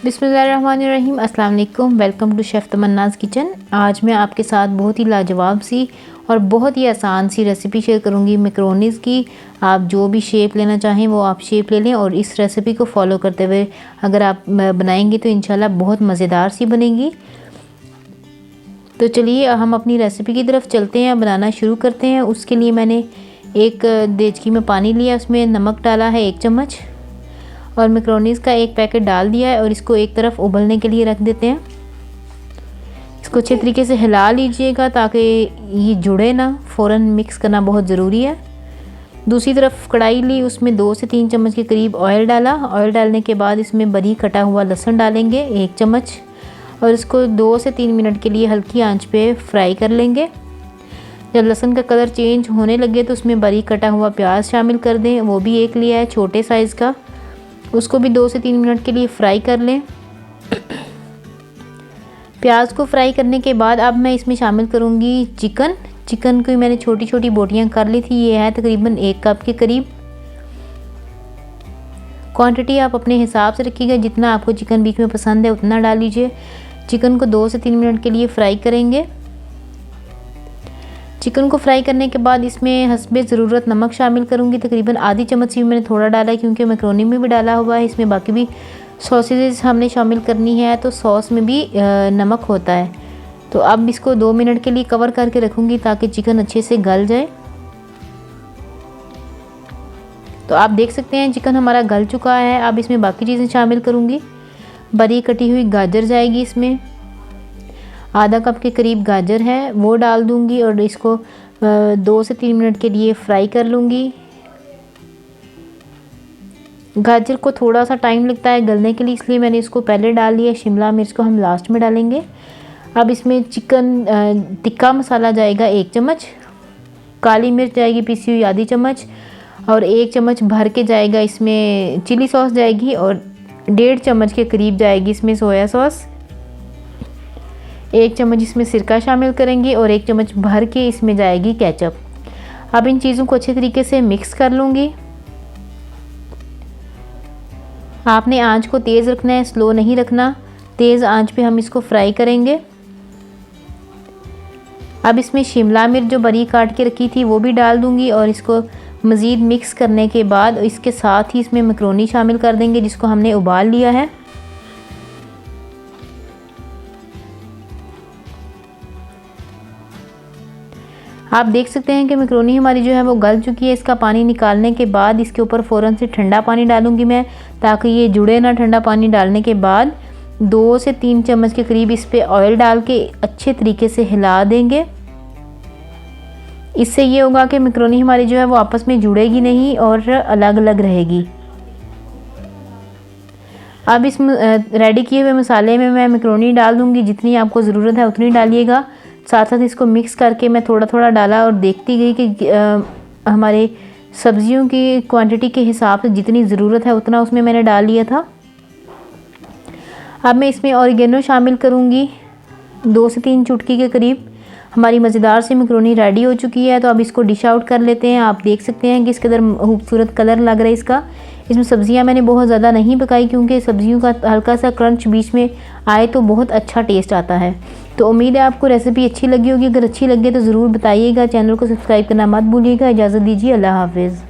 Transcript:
बिस्मिल्लाहिर्रहमानिर्रहीम। अस्सलाम वालेकुम। Welcome to chef Tamanna's kitchen. आज मैं आपके साथ बहुत ही लाजवाब सी और बहुत ही आसान सी रेसिपी शेयर करूंगी मैकरोनीज़ की। आप जो भी शेप लेना चाहें वो आप शेप ले लें और इस रेसिपी को फॉलो करते हुए अगर आप बनाएंगे तो इंशाल्लाह बहुत मज़ेदार सी बनेगी। तो चलिए हम अपनी रेसिपी की तरफ चलते हैं, बनाना शुरू करते हैं। उसके लिए मैंने एक देचकी में पानी लिया, उसमें नमक डाला है 1 चम्मच और मैकरोनीज़ का एक पैकेट डाल दिया है और इसको एक तरफ उबलने के लिए रख देते हैं। इसको अच्छे तरीके से हिला लीजिएगा ताकि ये जुड़े ना, फ़ौरन मिक्स करना बहुत ज़रूरी है। दूसरी तरफ कढ़ाई ली, उसमें 2 से 3 चम्मच के करीब ऑयल डाला। ऑयल डालने के बाद इसमें बारीक कटा हुआ लहसुन डालेंगे 1 चम्मच और इसको 2 से 3 मिनट के लिए हल्की आंच पे फ्राई कर लेंगे। जब लहसुन का कलर चेंज होने लगे तो उसमें बारीक कटा हुआ प्याज शामिल कर दें, वो भी एक लिया है छोटे साइज़ का, उसको भी 2 से 3 मिनट के लिए फ्राई कर लें। प्याज को फ्राई करने के बाद अब मैं इसमें शामिल करूँगी चिकन को मैंने छोटी छोटी बोटियां कर ली थी। ये है तकरीबन 1 कप के करीब। क्वांटिटी आप अपने हिसाब से रखिएगा, जितना आपको चिकन बीच में पसंद है उतना डाल लीजिए। चिकन को 2 से 3 मिनट के लिए फ्राई करेंगे। चिकन को फ्राई करने के बाद इसमें हस्बे ज़रूरत नमक शामिल करूँगी। तकरीबन आधी चम्मच भी मैंने थोड़ा डाला है क्योंकि मैकरोनी में भी डाला हुआ है। इसमें बाकी भी सॉसेज हमने शामिल करनी है तो सॉस में भी नमक होता है। तो अब इसको 2 मिनट के लिए कवर करके रखूँगी ताकि चिकन अच्छे से गल जाए। तो आप देख सकते हैं चिकन हमारा गल चुका है। अब इसमें बाकी चीज़ें शामिल करूँगी। बारीक कटी हुई गाजर जाएगी, इसमें आधा कप के करीब गाजर है वो डाल दूंगी और इसको 2 से 3 मिनट के लिए फ्राई कर लूँगी। गाजर को थोड़ा सा टाइम लगता है गलने के लिए, इसलिए मैंने इसको पहले डाल लिया। शिमला मिर्च को हम लास्ट में डालेंगे। अब इसमें चिकन टिक्का मसाला जाएगा 1 चम्मच, काली मिर्च जाएगी पिसी हुई आधी चम्मच और 1 चम्मच भर के जाएगा इसमें चिली सॉस जाएगी और 1.5 चम्मच के करीब जाएगी इसमें सोया सॉस। 1 चम्मच इसमें सिरका शामिल करेंगे और 1 चम्मच भर के इसमें जाएगी केचप। अब इन चीज़ों को अच्छे तरीके से मिक्स कर लूँगी। आपने आंच को तेज़ रखना है, स्लो नहीं रखना। तेज़ आंच पे हम इसको फ्राई करेंगे। अब इसमें शिमला मिर्च जो बारीक काट के रखी थी वो भी डाल दूँगी और इसको मज़ीद मिक्स करने के बाद इसके साथ ही इसमें मैकरोनी शामिल कर देंगे जिसको हमने उबाल लिया है। आप देख सकते हैं कि मैकरोनी हमारी जो है वो गल चुकी है। इसका पानी निकालने के बाद इसके ऊपर फ़ौरन से ठंडा पानी डालूंगी मैं ताकि ये जुड़े ना। ठंडा पानी डालने के बाद 2 से 3 चम्मच के करीब इस पे ऑयल डाल के अच्छे तरीके से हिला देंगे। इससे ये होगा कि मैकरोनी हमारी जो है वो आपस में जुड़ेगी नहीं और अलग अलग रहेगी। अब इस रेडी किए हुए मसाले में मैं मैकरोनी डाल दूँगी, जितनी आपको ज़रूरत है उतनी डालिएगा। साथ साथ इसको मिक्स करके मैं थोड़ा थोड़ा डाला और देखती गई कि हमारे सब्जियों की क्वांटिटी के हिसाब से जितनी ज़रूरत है उतना उसमें मैंने डाल लिया था। अब मैं इसमें ऑरिगेनो शामिल करूँगी 2 से 3 चुटकी के करीब। हमारी मज़ेदार सी मैकरोनी रेडी हो चुकी है। तो अब इसको डिश आउट कर लेते हैं। आप देख सकते हैं कि इसके अंदर खूबसूरत कलर लग रहा है इसका। इसमें सब्जियां मैंने बहुत ज़्यादा नहीं पकाई क्योंकि सब्जियों का हल्का सा क्रंच बीच में आए तो बहुत अच्छा टेस्ट आता है। तो उम्मीद है आपको रेसिपी अच्छी लगी होगी। अगर अच्छी लगे तो ज़रूर बताइएगा। चैनल को सब्सक्राइब करना मत भूलिएगा। इजाज़त दीजिए, अल्लाह हाफिज़।